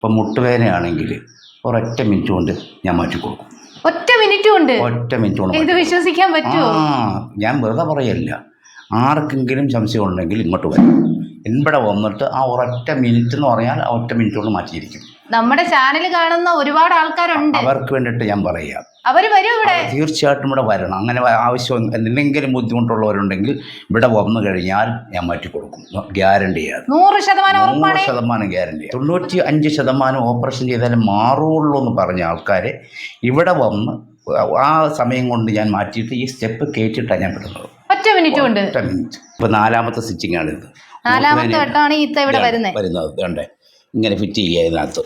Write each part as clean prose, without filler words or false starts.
ഇപ്പം മുട്ടുവേദനയാണെങ്കിൽ ഒരൊറ്റ മിനിറ്റ് കൊണ്ട് ഞാൻ മാറ്റി കൊടുക്കും. ഒറ്റ മിനിറ്റ് കൊണ്ട് ഇത് വിശ്വസിക്കാൻ പറ്റുമോ? ഞാൻ വെറുതെ പറയല്ല. ആർക്കെങ്കിലും സംശയം ഉണ്ടെങ്കിൽ ഇങ്ങോട്ട് വരും. ഇവിടെ വന്നിട്ട് ആ ഒരൊറ്റ മിനിറ്റ് എന്ന് പറഞ്ഞാൽ ആ ഒറ്റ മിനിറ്റ് കൊണ്ട് മാറ്റിയിരിക്കും. നമ്മുടെ ചാനൽ കാണുന്ന ഒരുപാട് ആൾക്കാരുണ്ട്, അവർക്ക് വേണ്ടിയിട്ട് ഞാൻ പറയാം. അവർ വരും ഇവിടെ, തീർച്ചയായിട്ടും ഇവിടെ വരണം. അങ്ങനെ ആവശ്യം എന്തെങ്കിലും ബുദ്ധിമുട്ടുള്ളവരുണ്ടെങ്കിൽ ഇവിടെ വന്നു കഴിഞ്ഞാൽ ഞാൻ മാറ്റി കൊടുക്കും. ഗ്യാരണ്ടി ആണ്, 100% ഗ്യാരണ്ടി. 95% ഓപ്പറേഷൻ ചെയ്താലും മാറുള്ളൂ എന്ന് പറഞ്ഞ ആൾക്കാരെ ഇവിടെ വന്ന് ആ സമയം കൊണ്ട് ഞാൻ മാറ്റിയിട്ട് ഈ സ്റ്റെപ്പ് കയറ്റിയിട്ടാണ് ഞാൻ വിടുന്നത്. ഒറ്റ മിനിറ്റ് കൊണ്ട്. ഇപ്പൊ 4ാമത്തെ സ്റ്റിച്ചിങ്ങാണിത്. 4ാമത്തെ വട്ടമാണ് ഇവിടെ വരുന്നത്. വേണ്ടേ ഇങ്ങനെ ഫിറ്റ് ചെയ്യുക ഇതിനകത്ത്.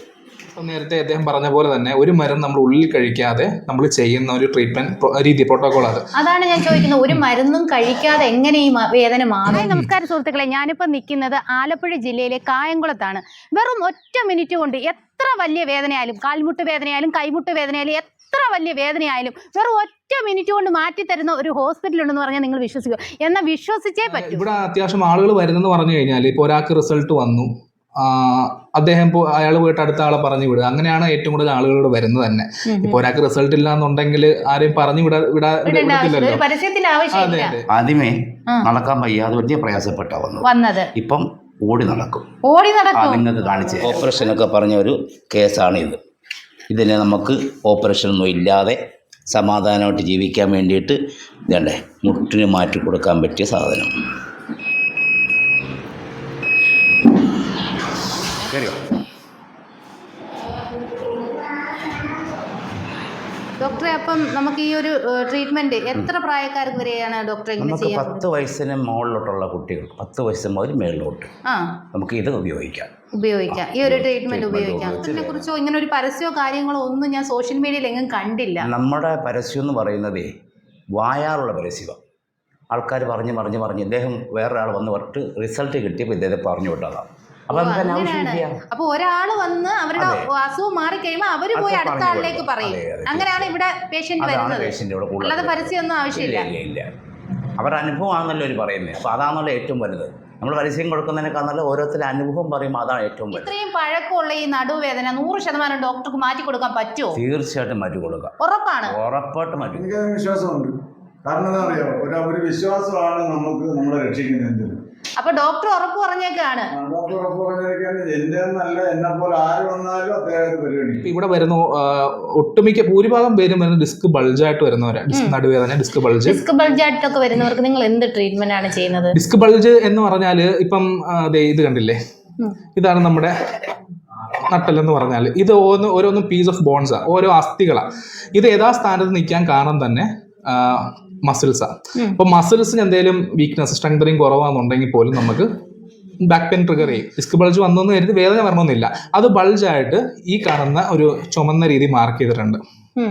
നേരത്തെ അദ്ദേഹം പറഞ്ഞ പോലെ തന്നെ ഒരു മരുന്ന് നമ്മൾ ഉള്ളിൽ കഴിക്കാതെ നമ്മൾ ചെയ്യുന്ന ഒരു ട്രീറ്റ്മെന്റ് രീതി, പ്രോട്ടോകോൾ അതാണ് ഞാൻ ചോദിക്കുന്നത്. ഒരു മരുന്നും കഴിക്കാതെ എങ്ങനെ ഈ വേദന മാറും? നമസ്കാരം സുഹൃത്തുക്കളെ, ഞാനിപ്പോൾ നിൽക്കുന്നത് ആലപ്പുഴ ജില്ലയിലെ കായംകുളത്താണ്. വെറും ഒറ്റ മിനിറ്റ് കൊണ്ട് എത്ര വലിയ വേദനയായാലും, കാൽമുട്ട് വേദനയായാലും കൈമുട്ട് വേദനയായാലും എത്ര വലിയ വേദനയായാലും വെറും ഒറ്റ മിനിറ്റ് കൊണ്ട് മാറ്റി തരുന്ന ഒരു ഹോസ്പിറ്റൽ ഉണ്ടെന്ന് പറഞ്ഞാൽ നിങ്ങൾ വിശ്വസിക്കുക. എന്നാൽ വിശ്വസിച്ചേ പറ്റും. ഇവിടെ അത്യാവശ്യം ആളുകൾ വരുന്നെന്ന് പറഞ്ഞു കഴിഞ്ഞാൽ ഇപ്പോൾ ഒരാൾക്ക് റിസൾട്ട് വന്നു, അദ്ദേഹം ഇപ്പോൾ അയാൾ പോയിട്ട് അടുത്ത ആളെ പറഞ്ഞു വിടുക, അങ്ങനെയാണ് ഏറ്റവും കൂടുതൽ ആളുകളോട് വരുന്നത് തന്നെ. ഇപ്പൊ ഒരാൾക്ക് റിസൾട്ട് ഇല്ല എന്നുണ്ടെങ്കിൽ ആരെയും പറഞ്ഞു വിടത്തില്ലല്ലോ. ആദ്യമേ നടക്കാൻ വയ്യാതെ വലിയ പ്രയാസപ്പെട്ട വന്നത്, ഇപ്പം ഓടി നടക്കും. നിങ്ങൾക്ക് കാണിച്ച് ഓപ്പറേഷൻ ഒക്കെ പറഞ്ഞ ഒരു കേസാണ് ഇത്. ഇതിന് നമുക്ക് ഓപ്പറേഷൻ ഒന്നും ഇല്ലാതെ സമാധാനമായിട്ട് ജീവിക്കാൻ വേണ്ടിയിട്ട് ഇതേണ്ടേ മുട്ടിന് മാറ്റി കൊടുക്കാൻ പറ്റിയ സാധനം. ഡോക്ടറെ, അപ്പം നമുക്ക് ഈ ഒരു ട്രീറ്റ്മെന്റ് എത്ര പ്രായക്കാർക്ക് വരെയാണ് ഡോക്ടറെ ഇങ്ങനെ ചെയ്യാൻ? 10 വയസ്സിന് മുകളിലോട്ടുള്ള കുട്ടികൾ, 10 വയസ്സ് മുതൽ മേളിലോട്ട് നമുക്ക് ഇത് ഉപയോഗിക്കാം. ഈ ഒരു ട്രീറ്റ്മെന്റ് ഉപയോഗിക്കാം. ഇതിനെ കുറിച്ചോ ഇങ്ങനെ ഒരു പരസ്യമോ കാര്യങ്ങളോ ഒന്നും ഞാൻ സോഷ്യൽ മീഡിയയിൽ എങ്ങും കണ്ടില്ല. നമ്മുടെ പരസ്യം എന്ന് പറയുന്നതേ വായാറുള്ള പരസ്യമാണ്. ആൾക്കാർ പറഞ്ഞ് ഇദ്ദേഹം വേറൊരാൾ വന്ന് പറഞ്ഞിട്ട് റിസൾട്ട് കിട്ടിയപ്പോൾ ഇദ്ദേഹത്തെ പറഞ്ഞു വിട്ടതാണ്. അപ്പൊ ഒരാള് വന്ന് അവരുടെ അസുഖം മാറി കഴിയുമ്പോൾ അവര് പോയി അടുത്ത ആളിലേക്ക് പറയും. അങ്ങനെയാണ് ഇവിടെ പേഷ്യന്റ് വരുന്നത്, അല്ലാതെ പരസ്യമൊന്നും ആവശ്യമില്ല. അവരുടെ അനുഭവമാണെന്നല്ലോ അവർ പറയുന്നത്. അപ്പൊ അതാണല്ലോ ഏറ്റവും വലുത്. നമ്മൾ പരസ്യം കൊടുക്കുന്നതിനേക്കാൾ ഓരോരുത്തരുടെ അനുഭവം പറയുമ്പോൾ അതാണ് ഏറ്റവും വലുത്. ഇത്രയും പഴക്കമുള്ള ഈ നടുവേദന 100% ഡോക്ടർക്ക് മാറ്റി കൊടുക്കാൻ പറ്റുമോ? തീർച്ചയായിട്ടും മാറ്റി കൊടുക്കാം. ഉറപ്പായിട്ടും മാറ്റി. എനിക്ക് വിശ്വാസമുണ്ട്. കാരണം എന്താ അറിയാമോ, ഒരു വിശ്വാസമാണ് നമുക്ക് നമ്മളെ രക്ഷിക്കുന്നത്. അപ്പൊ ഡോക്ടർ ഉറപ്പ് പറഞ്ഞേക്കാണ്. ഇവിടെ വരുന്ന ഒട്ടുമിക്ക ഭൂരിഭാഗം പേരും വരുന്ന ഡിസ്ക് ബൾജായിട്ട് വരുന്നവരാണ്. ഡിസ്ക് നടുവേദന, ഡിസ്ക് ബൾജായിട്ടൊക്കെ വരുന്നവർക്ക് നിങ്ങൾ എന്ത് ട്രീറ്റ്മെന്റ് ആണ് ചെയ്യുന്നത്? ഡിസ്ക് ബൾജ് എന്ന് പറഞ്ഞാല് ഇപ്പം ഇത് കണ്ടില്ലേ, ഇതാണ് നമ്മുടെ നട്ടലെന്ന് പറഞ്ഞാൽ. ഇത് ഓരോന്നും പീസ് ഓഫ് ബോൺസാ, ഓരോ അസ്ഥികളാണ്. ഇത് യഥാസ്ഥാനത്ത് നിൽക്കാൻ കാരണം തന്നെ മസിൽസാണ്. അപ്പോൾ മസിൽസിന് എന്തെങ്കിലും വീക്ക്നെസ്, സ്ട്രെങ്തനിങ് കുറവാണെന്നുണ്ടെങ്കിൽ പോലും നമുക്ക് ബാക്ക് പെയിൻ ട്രിഗർ ചെയ്യും. ഡിസ്ക് ബൾജ് വന്നെന്ന് കരുതി വേദന വരണമെന്നില്ല. അത് ബൾജായിട്ട് ഈ കാണുന്ന ഒരു ചുമന്ന രീതി മാർക്ക് ചെയ്തിട്ടുണ്ട്.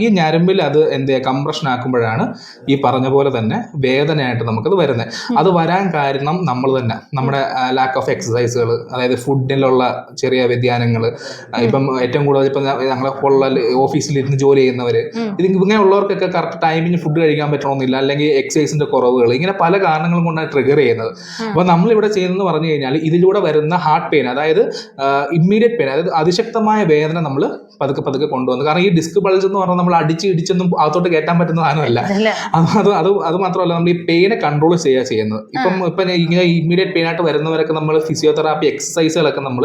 ഈ ഞരമ്പിൽ അത് കംപ്രഷൻ ആക്കുമ്പോഴാണ് ഈ പറഞ്ഞ പോലെ തന്നെ വേദനയായിട്ട് നമുക്കത് വരുന്നത്. അത് വരാൻ കാരണം നമ്മൾ തന്നെ, നമ്മുടെ ലാക്ക് ഓഫ് എക്സസൈസുകൾ, അതായത് ഫുഡിലുള്ള ചെറിയ വ്യതിയാനങ്ങൾ. ഇപ്പം ഏറ്റവും കൂടുതൽ ഇപ്പം ഞങ്ങളെ പോലുള്ള ഓഫീസിലിരുന്ന് ജോലി ചെയ്യുന്നവർ, ഇങ്ങനെയുള്ളവർക്കൊക്കെ കറക്റ്റ് ടൈമിന് ഫുഡ് കഴിക്കാൻ പറ്റണമെന്നില്ല, അല്ലെങ്കിൽ എക്സസൈസിന്റെ കുറവുകൾ, ഇങ്ങനെ പല കാരണങ്ങളും കൊണ്ടാണ് ട്രിഗർ ചെയ്യുന്നത്. അപ്പോൾ നമ്മളിവിടെ ചെയ്യുന്നതെന്ന് പറഞ്ഞു കഴിഞ്ഞാൽ ഇതിലൂടെ വരുന്ന ഹാർട്ട് പെയിൻ, അതായത് ഇമ്മീഡിയറ്റ് പെയിൻ, അതായത് അതിശക്തമായ വേദന നമ്മൾ പതുക്കെ കൊണ്ടുവന്നു. കാരണം ഈ ഡിസ്ക് ബൾജ് എന്ന് പറഞ്ഞാൽ നമ്മൾ ഇടിച്ചൊന്നും അകത്തോട്ട് കയറ്റാൻ പറ്റുന്ന സാധനമല്ല. അത് മാത്രമല്ല, നമ്മൾ ഈ പെയിനെ കൺട്രോൾ ചെയ്യുന്നത്. ഇപ്പം ഇങ്ങനെ ഇമ്മീഡിയറ്റ് പെയിൻ ആയിട്ട് വരുന്നവരൊക്കെ നമ്മൾ ഫിസിയോതെറാപ്പി എക്സസൈസുകളൊക്കെ, നമ്മൾ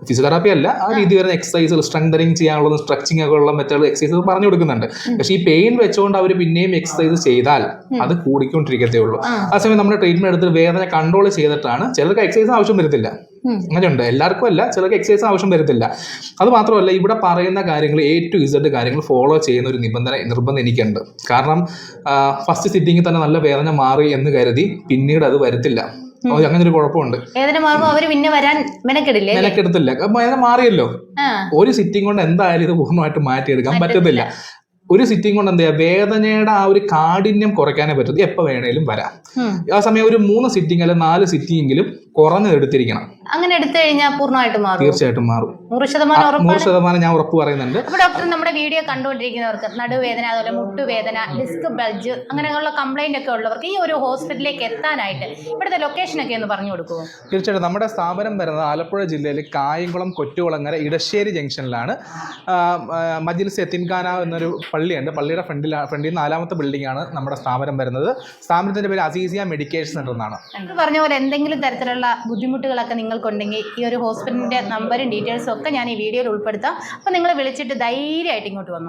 ഫിസിയോതെറാപ്പി അല്ല, ആ രീതി വരുന്ന എക്സസൈസുകൾ, സ്ട്രെങ്തനിങ് ചെയ്യാനുള്ളത്, സ്ട്രെച്ചിങ് ഒക്കെ ഉള്ള മെത്തേഡ് എക്സസൈസുകൾ പറഞ്ഞു കൊടുക്കുന്നുണ്ട്. പക്ഷേ ഈ പെയിൻ വെച്ചുകൊണ്ട് അവർ പിന്നെയും എക്സസൈസ് ചെയ്താൽ അത് കൂടിക്കൊണ്ടിരിക്കത്തേ ഉള്ളൂ. ആ സമയം നമ്മുടെ ട്രീറ്റ്മെന്റ് എടുത്തിട്ട് വേദന കൺട്രോൾ ചെയ്തിട്ടാണ്. ചിലർക്ക് എക്സസൈസ് ആവശ്യം വരത്തില്ല, അങ്ങനെയുണ്ട്, എല്ലാവർക്കും അല്ല, ചിലർക്ക് എക്സസൈസ് ആവശ്യം വരത്തില്ല. അത് മാത്രമല്ല, ഇവിടെ പറയുന്ന കാര്യങ്ങൾ A to Z കാര്യങ്ങൾ ഫോളോ ചെയ്യുന്ന ഒരു നിർബന്ധം എനിക്കുണ്ട്. കാരണം ഫസ്റ്റ് സിറ്റിങ്ങിൽ തന്നെ നല്ല വേദന മാറി എന്ന് കരുതി പിന്നീട് അത് വരത്തില്ല. അങ്ങനെ ഒരു കുഴപ്പമുണ്ട്. മെനക്കെടുത്തില്ല, വേദന മാറിയല്ലോ. ഒരു സിറ്റിംഗ് കൊണ്ട് എന്തായാലും ഇത് പൂർണ്ണമായിട്ട് മാറ്റിയെടുക്കാൻ പറ്റത്തില്ല. ഒരു സിറ്റിംഗ് കൊണ്ട് വേദനയുടെ ആ ഒരു കാഠിന്യം കുറയ്ക്കാനേ പറ്റും. എപ്പോൾ വേണേലും വരാം. ആ സമയം ഒരു 3 സിറ്റിംഗ് അല്ലെങ്കിൽ 4 സിറ്റിംഗെങ്കിലും കുറഞ്ഞെടുത്തിരിക്കണം. അങ്ങനെ എടുത്തു കഴിഞ്ഞാൽ പൂർണ്ണമായിട്ട് മാറും? തീർച്ചയായിട്ടും മാറും. 100% 100% ഞാൻ ഉറപ്പ് പറയുന്നുണ്ട്. അപ്പോൾ ഡോക്ടർ, നമ്മുടെ വീഡിയോ കണ്ടുകൊണ്ടിരിക്കുന്നവർക്ക് നടുവേദന, അതുപോലെ മുട്ടുവേദന, ഡിസ്ക് ബൾജ് അങ്ങനെയുള്ള കംപ്ലൈന്റ് ഒക്കെ ഉള്ളവർക്ക് ഈ ഒരു ഹോസ്പിറ്റലിലേക്ക് എത്താനായിട്ട് ഇവിടുത്തെ ലൊക്കേഷനൊക്കെ ഒന്ന് പറഞ്ഞു കൊടുക്കുമോ? തീർച്ചയായിട്ടും. നമ്മുടെ സ്ഥാപനം വരുന്നത് ആലപ്പുഴ ജില്ലയിൽ കായംകുളം കൊറ്റുകുളങ്ങര ഇടശ്ശേരി ജംഗ്ഷനിലാണ്. മജ്ലിസ് യത്തീംഖാന എന്നൊരു പള്ളിയുണ്ട്. പള്ളിയുടെ ഫ്രണ്ടിൽ 4ാമത്തെ ബിൽഡിംഗ് ആണ് നമ്മുടെ സ്ഥാപനം വരുന്നത്. സ്ഥാപനത്തിന്റെ പേര് അസീസിയ മെഡിക്കേഷൻ സെന്റർ എന്നാണ്. പറഞ്ഞ പോലെ എന്തെങ്കിലും തരത്തിലുള്ള ബുദ്ധിമുട്ടുകളൊക്കെ നിങ്ങൾക്കുണ്ടെങ്കിൽ ഈ ഒരു ഹോസ്പിറ്റലിന്റെ നമ്പറും ഡീറ്റെയിൽസും ഒക്കെ ഞാൻ ഈ വീഡിയോയിൽ ഉൾപ്പെടുത്താം. അപ്പോൾ നിങ്ങൾ വിളിച്ചിട്ട് ധൈര്യമായിട്ട് ഇങ്ങോട്ട് വന്നു.